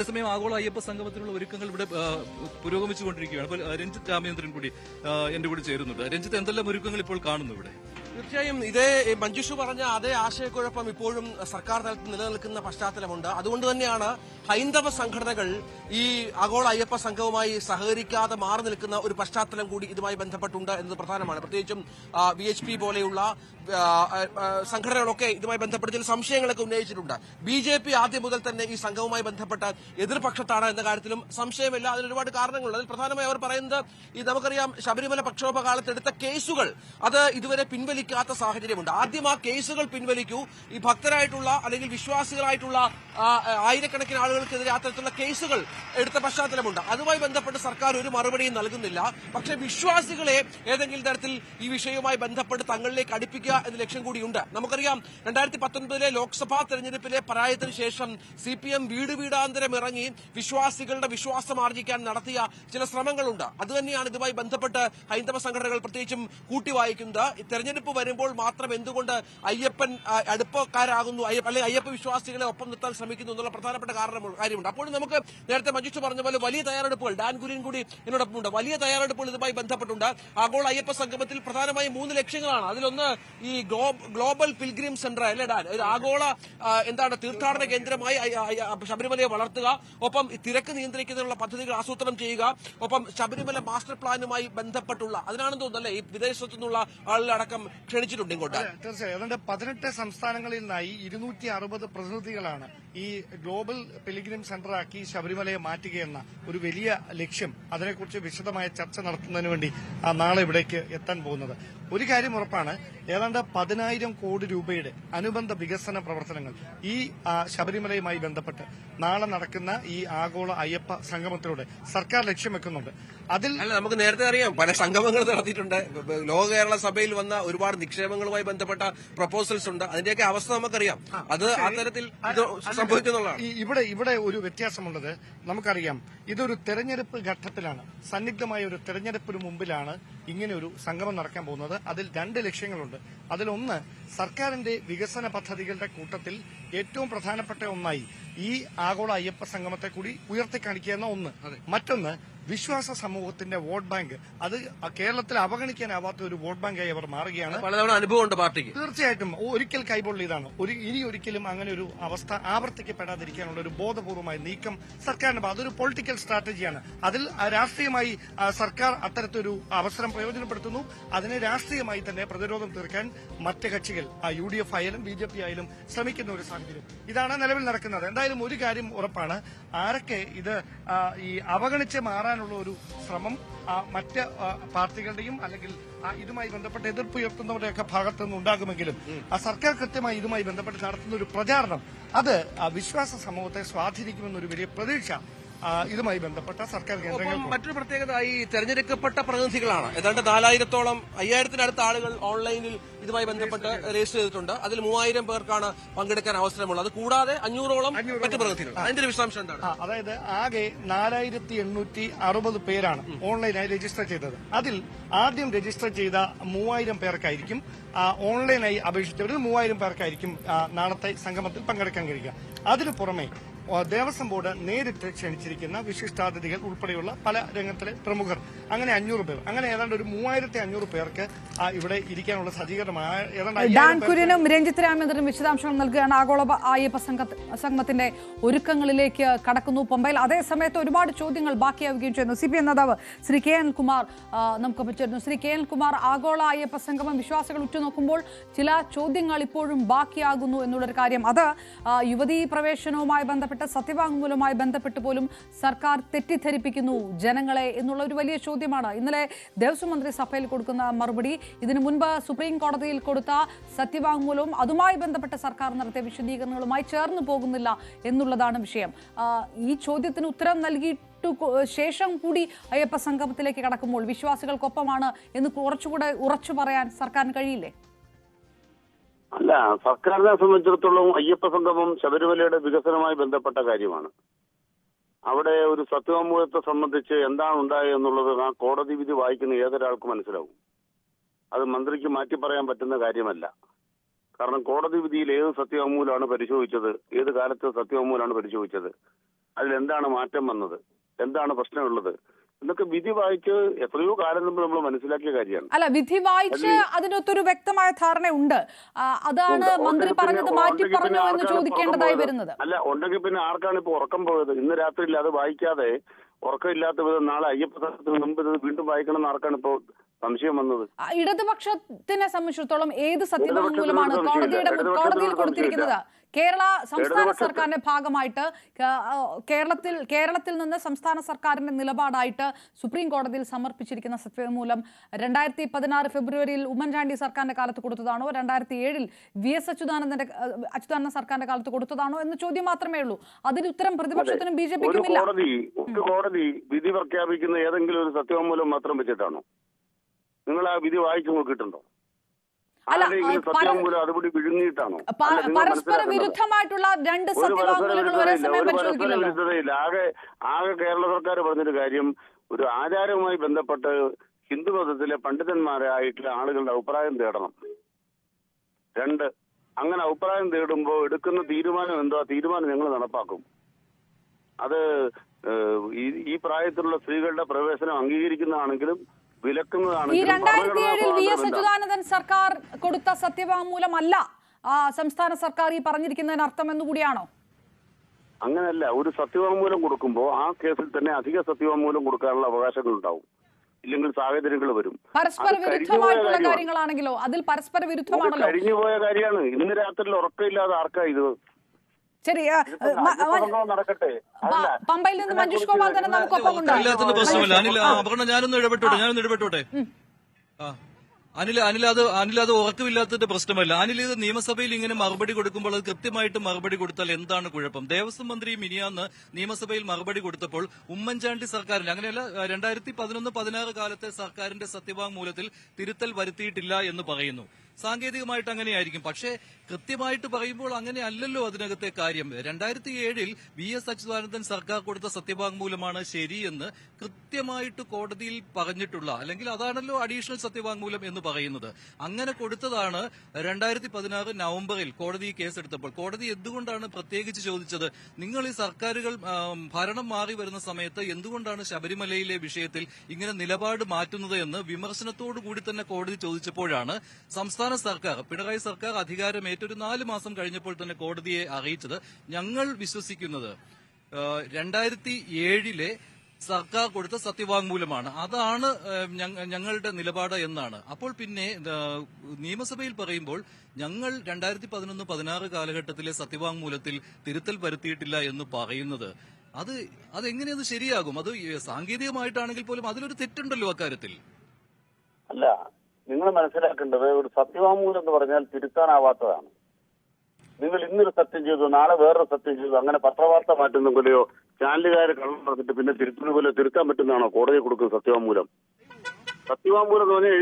അതേസമയം ആഗോള അയ്യപ്പ സംഗമത്തിനുള്ള ഒരുക്കങ്ങൾ ഇവിടെ പുരോഗമിച്ചുകൊണ്ടിരിക്കുകയാണ്. അപ്പോൾ രഞ്ജിത്ത് രാമചന്ദ്രൻ കൂടി എന്റെ കൂടെ ചേരുന്നുണ്ട്. രഞ്ജിത്ത്, എന്തെല്ലാം ഒരുക്കങ്ങൾ ഇപ്പോൾ കാണുന്നു ഇവിടെ? തീർച്ചയായും ഇതേ മഞ്ജുഷു പറഞ്ഞ അതേ ആശയക്കുഴപ്പം ഇപ്പോഴും സർക്കാർ തലത്തിൽ നിലനിൽക്കുന്ന പശ്ചാത്തലമുണ്ട്. അതുകൊണ്ട് തന്നെയാണ് ഹൈന്ദവ സംഘടനകൾ ഈ ആഗോള അയ്യപ്പ സംഘവുമായി സഹകരിക്കാതെ മാറി നിൽക്കുന്ന ഒരു പശ്ചാത്തലം കൂടി ഇതുമായി ബന്ധപ്പെട്ടുണ്ട് എന്നത് പ്രധാനമാണ്. പ്രത്യേകിച്ചും VHP പോലെയുള്ള സംഘടനകളൊക്കെ ഇതുമായി ബന്ധപ്പെട്ട് ചില സംശയങ്ങളൊക്കെ ഉന്നയിച്ചിട്ടുണ്ട്. BJP ആദ്യം മുതൽ തന്നെ ഈ സംഘവുമായി ബന്ധപ്പെട്ട് എതിർപക്ഷത്താണ് എന്ന കാര്യത്തിലും സംശയമില്ല. അതിന് ഒരുപാട് കാരണങ്ങളുണ്ട്. അതിൽ പ്രധാനമായി അവർ പറയുന്നത് ഈ നമുക്കറിയാം ശബരിമല പ്രക്ഷോഭകാലത്ത് എടുത്ത കേസുകൾ അത് ഇതുവരെ പിൻവലിക്കാത്ത സാഹചര്യമുണ്ട്. ആദ്യം ആ കേസുകൾ പിൻവലിക്കൂ. ഈ ഭക്തരായിട്ടുള്ള അല്ലെങ്കിൽ വിശ്വാസികളായിട്ടുള്ള ആയിരക്കണക്കിന് ആളുകൾക്കെതിരെ അത്തരത്തിലുള്ള കേസുകൾ എടുത്ത പശ്ചാത്തലമുണ്ട്. അതുമായി ബന്ധപ്പെട്ട് സർക്കാർ ഒരു മറുപടിയും നൽകുന്നില്ല. പക്ഷേ വിശ്വാസികളെ ഏതെങ്കിലും തരത്തിൽ ഈ വിഷയവുമായി ബന്ധപ്പെട്ട് തങ്ങളിലേക്ക് അടുപ്പിക്കുക എന്ന ലക്ഷ്യം കൂടിയുണ്ട്. നമുക്കറിയാം 2019 ലോക്സഭാ തെരഞ്ഞെടുപ്പിലെ പരാജയത്തിന് ശേഷം CPM വീട് വീടാന്തരം ഇറങ്ങി വിശ്വാസികളുടെ വിശ്വാസം ആർജിക്കാൻ നടത്തിയ ചില ശ്രമങ്ങളുണ്ട്. അതുതന്നെയാണ് ഇതുമായി ബന്ധപ്പെട്ട് ഹൈന്ദവ സംഘടനകൾ പ്രത്യേകിച്ചും കൂട്ടിവായിക്കുന്നത്. തെരഞ്ഞെടുപ്പ് വരുമ്പോൾ മാത്രം എന്തുകൊണ്ട് അയ്യപ്പൻ അടുപ്പക്കാരാകുന്നു അല്ലെങ്കിൽ അയ്യപ്പ വിശ്വാസികളെ ഒപ്പം നിർത്താൻ ശ്രമിക്കുന്നു എന്നുള്ള പ്രധാനപ്പെട്ട കാര്യമുണ്ട്. അപ്പോഴും നമുക്ക് നേരത്തെ മഞ്ജുഷ് പറഞ്ഞ പോലെ വലിയ തയ്യാറെടുപ്പുകൾ, ഡാൻ കുര്യൻ കൂടി എന്നോടൊപ്പമുണ്ട്, വലിയ തയ്യാറെടുപ്പുകൾ ഇതുമായി ബന്ധപ്പെട്ടുണ്ട്. ആഗോള അയ്യപ്പ സംഗമത്തിൽ പ്രധാനമായും 3 ലക്ഷ്യങ്ങളാണ്. അതിലൊന്ന് ഈ ഗ്ലോബൽ പിൽഗ്രിം സെന്റർ അല്ലേ ഡാൻ, ഒരു ആഗോള തീർത്ഥാടന കേന്ദ്രമായി ശബരിമലയെ വളർത്തുക, ഒപ്പം തിരക്ക് നിയന്ത്രിക്കുന്നതിനുള്ള പദ്ധതികൾ ആസൂത്രണം ചെയ്യുക, ഒപ്പം ശബരിമല മാസ്റ്റർ പ്ലാനുമായി ബന്ധപ്പെട്ടുള്ള അതിനാണെന്ന് തോന്നുന്നല്ലേ ഈ വിദേശത്തു നിന്നുള്ള ആളുകളടക്കം ക്ഷണിച്ചിട്ടുണ്ട് ഇങ്ങോട്ട്. തീർച്ചയായും അതുകൊണ്ട് 18 സംസ്ഥാനങ്ങളിൽ നിന്നായി 260 പ്രതിനിധികളാണ് ഈ ഗ്ലോബൽ പിലിഗ്രിം സെന്ററാക്കി ശബരിമലയെ മാറ്റുകയെന്ന ഒരു വലിയ ലക്ഷ്യം, അതിനെക്കുറിച്ച് വിശദമായ ചർച്ച നടത്തുന്നതിന് വേണ്ടി നാളെ ഇവിടേക്ക് എത്താൻ പോകുന്നത്. ഒരു കാര്യം ഉറപ്പാണ്, ഏതാണ്ട് 10,000 കോടി രൂപയുടെ അനുബന്ധ വികസന പ്രവർത്തനങ്ങൾ ഈ ശബരിമലയുമായി ബന്ധപ്പെട്ട് നാളെ നടക്കുന്ന ഈ ആഗോള അയ്യപ്പ സംഗമത്തിലൂടെ സർക്കാർ ലക്ഷ്യം വെക്കുന്നുണ്ട്. അതിൽ നമുക്ക് നേരത്തെ അറിയാം പല സംഗമങ്ങൾ നടത്തിയിട്ടുണ്ട്. ലോക കേരള സഭയിൽ വന്ന ഒരുപാട് നിക്ഷേപങ്ങളുമായി ബന്ധപ്പെട്ട പ്രപ്പോസൽസ് ഉണ്ട്. അതിന്റെയൊക്കെ അവസ്ഥ നമുക്കറിയാം. അത് അത്തരത്തിൽ സംഭവിക്കുന്നുള്ളതാണ്. ഇവിടെ ഒരു വ്യത്യാസമുള്ളത് നമുക്കറിയാം. ഇതൊരു തെരഞ്ഞെടുപ്പ് ഘട്ടത്തിലാണ്, സന്നിഗ്ധമായ ഒരു തെരഞ്ഞെടുപ്പിന് മുമ്പിലാണ് ഇങ്ങനെ ഒരു സംഗമം നടക്കാൻ പോകുന്നത്. അതിൽ 2 ലക്ഷ്യങ്ങളുണ്ട്. അതിലൊന്ന്, സർക്കാരിന്റെ വികസന പദ്ധതികളുടെ കൂട്ടത്തിൽ ഏറ്റവും പ്രധാനപ്പെട്ട ഒന്നായി ഈ ആഗോള അയ്യപ്പ സംഗമത്തെ കൂടി ഉയർത്തിക്കാണിക്കുക എന്ന ഒന്ന്. മറ്റൊന്ന്, വിശ്വാസ സമൂഹത്തിന്റെ വോട്ട് ബാങ്ക്, അത് കേരളത്തിൽ അവഗണിക്കാനാവാത്ത ഒരു വോട്ട് ബാങ്കായി അവർ മാറുകയാണ്. പലതവണ അനുഭവമുണ്ട് പാർട്ടിക്ക്. തീർച്ചയായിട്ടും ഒരിക്കൽ കൈപൊള്ളിയതാണ്. ഇനി ഒരിക്കലും അങ്ങനെ ഒരു അവസ്ഥ ആവർത്തിക്കപ്പെടാതിരിക്കാനുള്ള ഒരു ബോധപൂർവമായ നീക്കം സർക്കാരിന് അതൊരു പൊളിറ്റിക്കൽ സ്ട്രാറ്റജിയാണ്. അതിൽ രാഷ്ട്രീയമായി സർക്കാർ അത്തരത്തിലൊരു അവസരം പ്രയോജനപ്പെടുത്തുന്നു. അതിനെ രാഷ്ട്രീയമായി തന്നെ പ്രതിരോധം തീർക്കാൻ മറ്റ് കക്ഷികൾ UDF ആയാലും BJP ആയാലും ശ്രമിക്കുന്ന ഒരു സാഹചര്യം ഇതാണ് നിലവിൽ നടക്കുന്നത്. എന്തായാലും ഒരു കാര്യം ഉറപ്പാണ്, ആരൊക്കെ ഇത് ഈ അവഗണിച്ച് മാറാനുള്ള ഒരു ശ്രമം മറ്റ് പാർട്ടികളുടെയും അല്ലെങ്കിൽ ഇതുമായി ബന്ധപ്പെട്ട് എതിർപ്പ് ഉയർത്തുന്നവരുടെയൊക്കെ ഭാഗത്തു നിന്ന് ഉണ്ടാകുമെങ്കിലും സർക്കാർ കൃത്യമായി ഇതുമായി ബന്ധപ്പെട്ട് നടത്തുന്ന ഒരു പ്രചാരണം അത് വിശ്വാസ സമൂഹത്തെ സ്വാധീനിക്കുമെന്നൊരു വലിയ പ്രതീക്ഷ ഇതുമായി ബന്ധപ്പെട്ട സർക്കാർ കേന്ദ്രങ്ങൾ. മറ്റൊരു പ്രത്യേകത, ഈ തെരഞ്ഞെടുക്കപ്പെട്ട പ്രതിനിധികളാണ്. ഏതാണ്ട് 4000-ഓളം 5000-നടുത്ത ആളുകൾ ഓൺലൈനിൽ ഇതുമായി ബന്ധപ്പെട്ട് രജിസ്റ്റർ ചെയ്തിട്ടുണ്ട്. അതിൽ 3000 പേർക്കാണ് പങ്കെടുക്കാൻ അവസരമുള്ളത്. അത് കൂടാതെ 500-ഓളം മറ്റ് പ്രതിനിധികൾ. അതിന്റെ വിശദാംശം എന്താണ്? അതായത് ആകെ 4860 പേരാണ് ഓൺലൈനായി രജിസ്റ്റർ ചെയ്തത്. അതിൽ ആദ്യം രജിസ്റ്റർ ചെയ്ത 3000 പേർക്കായിരിക്കും ഓൺലൈനായി അപേക്ഷിച്ചവരിൽ 3000 പേർക്കായിരിക്കും നാളത്തെ സംഗമത്തിൽ പങ്കെടുക്കാൻ കഴിയുക. അതിനു പുറമെ ദേവസ്വം ബോർഡ് നേരിട്ട് ക്ഷണിച്ചിരിക്കുന്ന വിശിഷ്ടാതിഥികൾ ഉൾപ്പെടെയുള്ള പല രംഗത്തിലെ പ്രമുഖർ, അങ്ങനെ 500 പേർ, അങ്ങനെ ഏതാണ്ട് ഒരു 3500 പേർക്ക് ഇവിടെ ഇരിക്കാനുള്ള സജ്ജീകരണമായ ഡാൻ കുര്യനും രഞ്ജിത്ത് രാമചന്ദ്രനും വിശദാംശങ്ങൾ നൽകുകയാണ്. ആഗോള അയ്യപ്പ സംഗമത്തിന്റെ ഒരുക്കങ്ങളിലേക്ക് കടക്കുന്നു പമ്പയിൽ. അതേസമയത്ത് ഒരുപാട് ചോദ്യങ്ങൾ ബാക്കിയാവുകയും ചെയ്യുന്നു. CPM നേതാവ് ശ്രീ KN കുമാർ നമുക്കൊപ്പം ചേരുന്നു. ശ്രീ KN കുമാർ, ആഗോള അയ്യപ്പ സംഗമം വിശ്വാസികൾ ഉറ്റുനോക്കുമ്പോൾ ചില ചോദ്യങ്ങൾ ഇപ്പോഴും ബാക്കിയാകുന്നു എന്നുള്ളൊരു കാര്യം, അത് യുവതീ പ്രവേശനവുമായി ബന്ധപ്പെട്ട് സത്യവാങ്മൂലവുമായി ബന്ധപ്പെട്ട് പോലും സർക്കാർ തെറ്റിദ്ധരിപ്പിക്കുന്നു ജനങ്ങളെ എന്നുള്ള ഒരു വലിയ ചോദ്യമാണ്. ഇന്നലെ ദേവസ്വം മന്ത്രി സഭയിൽ കൊടുക്കുന്ന മറുപടി, ഇതിനു മുൻപ് സുപ്രീം കോടതിയിൽ കൊടുത്ത സത്യവാങ്മൂലവും അതുമായി ബന്ധപ്പെട്ട സർക്കാർ നടത്തിയ വിശദീകരണങ്ങളുമായി ചേർന്നു പോകുന്നില്ല എന്നുള്ളതാണ് വിഷയം. ഈ ചോദ്യത്തിന് ഉത്തരം നൽകി ശേഷം കൂടി അയ്യപ്പ സംഗമത്തിലേക്ക് കടക്കുമ്പോൾ വിശ്വാസികൾക്കൊപ്പമാണ് എന്ന് കുറച്ചുകൂടെ ഉറച്ചു പറയാൻ സർക്കാരിന് കഴിയില്ലേ? അല്ല, സർക്കാരിനെ സംബന്ധിച്ചിടത്തോളം അയ്യപ്പ സംഗമം ശബരിമലയുടെ വികസനവുമായി ബന്ധപ്പെട്ട കാര്യമാണ്. അവിടെ ഒരു സത്യവാങ്മൂലത്തെ സംബന്ധിച്ച് എന്താണ് ഉണ്ടായത് എന്നുള്ളത് ആ കോടതി വിധി വായിക്കുന്ന ഏതൊരാൾക്കും മനസ്സിലാവും. അത് മന്ത്രിക്ക് മാറ്റി പറയാൻ പറ്റുന്ന കാര്യമല്ല. കാരണം കോടതി വിധിയിൽ ഏത് സത്യവാങ്മൂലമാണ് പരിശോധിച്ചത്, ഏത് കാലത്ത് സത്യവാങ്മൂലമാണ് പരിശോധിച്ചത്, അതിലെന്താണ് മാറ്റം വന്നത്, എന്താണ് പ്രശ്നമുള്ളത് എന്നൊക്കെ വിധി വായിച്ച് എത്രയോ കാലം മുമ്പ് നമ്മൾ മനസ്സിലാക്കിയ കാര്യമാണ്. അല്ല, വിധി വായിച്ച് അതിനൊത്തൊരു വ്യക്തമായ ധാരണയുണ്ട്. അതാണ് മന്ത്രി പറഞ്ഞത് മാറ്റി പറഞ്ഞു എന്ന് ചോദിക്കേണ്ടതായി വരുന്നത്. അല്ല, ഉണ്ടെങ്കിൽ പിന്നെ ആർക്കാണ് ഇപ്പൊ ഉറക്കം പോയത്? ഇന്ന് രാത്രിയിൽ അത് വായിക്കാതെ ഉറക്കമില്ലാത്ത വിധം നാളെ അയ്യപ്പത്തിന് മുമ്പ് ഇത് വീണ്ടും വായിക്കണം എന്ന് ആർക്കാണ് ഇപ്പോൾ സംശയം വന്നത്? ഇടതുപക്ഷത്തിനെ സംബന്ധിച്ചിടത്തോളം ഏത് സത്യവാങ്മൂലമാണ് കോടതിയിൽ കൊടുത്തിരിക്കുന്നത്? സംസ്ഥാന സർക്കാരിന്റെ ഭാഗമായിട്ട് കേരളത്തിൽ നിന്ന് സംസ്ഥാന സർക്കാരിന്റെ നിലപാടായിട്ട് സുപ്രീം കോടതിയിൽ സമർപ്പിച്ചിരിക്കുന്ന സത്യവാങ്മൂലം 2016 ഫെബ്രുവരിയിൽ ഉമ്മൻചാണ്ടി സർക്കാരിന്റെ കാലത്ത് കൊടുത്തതാണോ, 2007 VS അച്യുതാനന്ദ സർക്കാരിന്റെ കാലത്ത് കൊടുത്തതാണോ എന്ന ചോദ്യം മാത്രമേ ഉള്ളൂ. അതിന് ഉത്തരം പ്രതിപക്ഷത്തിനും BJPക്കും ഇല്ല. കോടതി വിധി പ്രഖ്യാപിക്കുന്ന ഏതെങ്കിലും ഒരു സത്യവാങ്മൂലം മാത്രം വെച്ചിട്ടാണോ? നിങ്ങൾ ആ വിധി വായിച്ചു നോക്കിയിട്ടുണ്ടോ? സത്യവാങ്മൂലം അതുകൂടി വിഴുങ്ങിയിട്ടാണോ? പരസ്പര വിരുദ്ധമായിട്ടുള്ള രണ്ട് സത്യവാങ്മൂലങ്ങൾ ഒരേ സമയം പരിശോധിക്കില്ല. ആകെ കേരള സർക്കാർ പറഞ്ഞൊരു കാര്യം, ഒരു ആചാരവുമായി ബന്ധപ്പെട്ട് ഹിന്ദു മതത്തിലെ പണ്ഡിതന്മാരായിട്ടുള്ള ആളുകളുടെ അഭിപ്രായം തേടണം. 2, അങ്ങനെ അഭിപ്രായം തേടുമ്പോൾ എടുക്കുന്ന തീരുമാനം എന്തോ ആ തീരുമാനം ഞങ്ങൾ നടപ്പാക്കും. അത് ഈ പ്രായത്തിലുള്ള സ്ത്രീകളുടെ പ്രവേശനം അംഗീകരിക്കുന്നതാണെങ്കിലും വിലക്കുന്നതാണെങ്കിലും. 2007 VS അച്യുതാനന്ദൻ സർക്കാർ കൊടുത്ത സത്യവാങ്മൂലമല്ല സംസ്ഥാന സർക്കാർ ഈ പറഞ്ഞിരിക്കുന്നതിന് അർത്ഥം എന്നുകൂടിയാണോ? അങ്ങനെയല്ല. ഒരു സത്യവാങ്മൂലം കൊടുക്കുമ്പോൾ ആ കേസിൽ തന്നെ അധിക സത്യവാങ്മൂലം കൊടുക്കാനുള്ള അവകാശങ്ങൾ ഉണ്ടാവും, ഇല്ലെങ്കിൽ സാഹചര്യങ്ങൾ വരും. പരസ്പര വിരുദ്ധമായിട്ടുള്ള കാര്യങ്ങളാണെങ്കിലോ അതിൽ പരസ്പര വിരുദ്ധമാണല്ലോ. കഴിഞ്ഞുപോയ കാര്യമാണ്. ഇന്ന് രാത്രി ഉറക്കമില്ലാതെ ആർക്കാ ഇത്? ശരി, നടക്കട്ടെ. പമ്പയിൽ നിന്ന് മഞ്ജുഷ് ഗോപാൽ തന്നെ നമുക്കൊപ്പം ഉണ്ട്. ഞാനൊന്ന് ഇടപെട്ടോട്ടെ. അനിൽ അത് ഉറക്കമില്ലാത്തതിന്റെ പ്രശ്നമല്ല. അനിൽ ഇത് നിയമസഭയിൽ ഇങ്ങനെ മറുപടി കൊടുക്കുമ്പോൾ അത് കൃത്യമായിട്ട് മറുപടി കൊടുത്താൽ എന്താണ് കുഴപ്പം? ദേവസ്വം മന്ത്രി മിനിയാന്ന് നിയമസഭയിൽ മറുപടി കൊടുത്തപ്പോൾ ഉമ്മൻചാണ്ടി സർക്കാരിന്റെ, അങ്ങനെയല്ല 2011-16 കാലത്തെ സർക്കാരിന്റെ സത്യവാങ്മൂലത്തിൽ തിരുത്തൽ വരുത്തിയിട്ടില്ല എന്ന് പറയുന്നു. സാങ്കേതികമായിട്ട് അങ്ങനെയായിരിക്കും, പക്ഷേ കൃത്യമായിട്ട് പറയുമ്പോൾ അങ്ങനെ അല്ലല്ലോ അതിനകത്തെ കാര്യം. 2007 VS അച്യുതാനന്ദൻ സർക്കാർ കൊടുത്ത സത്യവാങ്മൂലമാണ് ശരിയെന്ന് കൃത്യമായിട്ട് കോടതിയിൽ പറഞ്ഞിട്ടുള്ള, അല്ലെങ്കിൽ അതാണല്ലോ അഡീഷണൽ സത്യവാങ്മൂലം എന്ന് പറയുന്നത്. അങ്ങനെ കൊടുത്തതാണ് 2016 നവംബറിൽ കോടതി കേസെടുത്തപ്പോൾ. കോടതി എന്തുകൊണ്ടാണ് പ്രത്യേകിച്ച് ചോദിച്ചത്, നിങ്ങൾ ഈ സർക്കാരുകൾ ഭരണം മാറി വരുന്ന സമയത്ത് എന്തുകൊണ്ടാണ് ശബരിമലയിലെ വിഷയത്തിൽ ഇങ്ങനെ നിലപാട് മാറ്റുന്നത് എന്ന് വിമർശനത്തോടു കൂടി തന്നെ കോടതി ചോദിച്ചപ്പോഴാണ് സംസ്ഥാന സർക്കാർ, പിണറായി സർക്കാർ അധികാരമേറ്റൊരു 4 മാസം കഴിഞ്ഞപ്പോൾ തന്നെ കോടതിയെ അറിയിച്ചത്, ഞങ്ങൾ വിശ്വസിക്കുന്നത് 2007 സർക്കാർ കൊടുത്ത സത്യവാങ്മൂലമാണ്, അതാണ് ഞങ്ങളുടെ നിലപാട് എന്നാണ്. അപ്പോൾ പിന്നെ നിയമസഭയിൽ പറയുമ്പോൾ ഞങ്ങൾ 2011-16 കാലഘട്ടത്തിലെ സത്യവാങ്മൂലത്തിൽ തിരുത്തൽ വരുത്തിയിട്ടില്ല എന്ന് പറയുന്നത്, അതെങ്ങനെയത് ശരിയാകും? അത് സാങ്കേതികമായിട്ടാണെങ്കിൽ പോലും അതിലൊരു തെറ്റുണ്ടല്ലോ അക്കാര്യത്തിൽ. അല്ല, നിങ്ങൾ മനസ്സിലാക്കേണ്ടത് ഒരു സത്യവാങ്മൂലം എന്ന് പറഞ്ഞാൽ തിരുത്താനാവാത്തതാണ്. നിങ്ങൾ ഇന്നൊരു സത്യം ചെയ്തു, നാളെ വേറൊരു സത്യം ചെയ്തു, അങ്ങനെ പത്രവാർത്ത മാറ്റുന്ന പോലെയോ ചാനലുകാർ കള്ളം പറഞ്ഞിട്ട് പിന്നെ തിരുത്തുന്ന പോലെ തിരുത്താൻ പറ്റുന്നതാണോ കോടതി കൊടുക്കുന്ന സത്യവാങ്മൂലം? സത്യവാങ്മൂലം എന്ന് പറഞ്ഞാൽ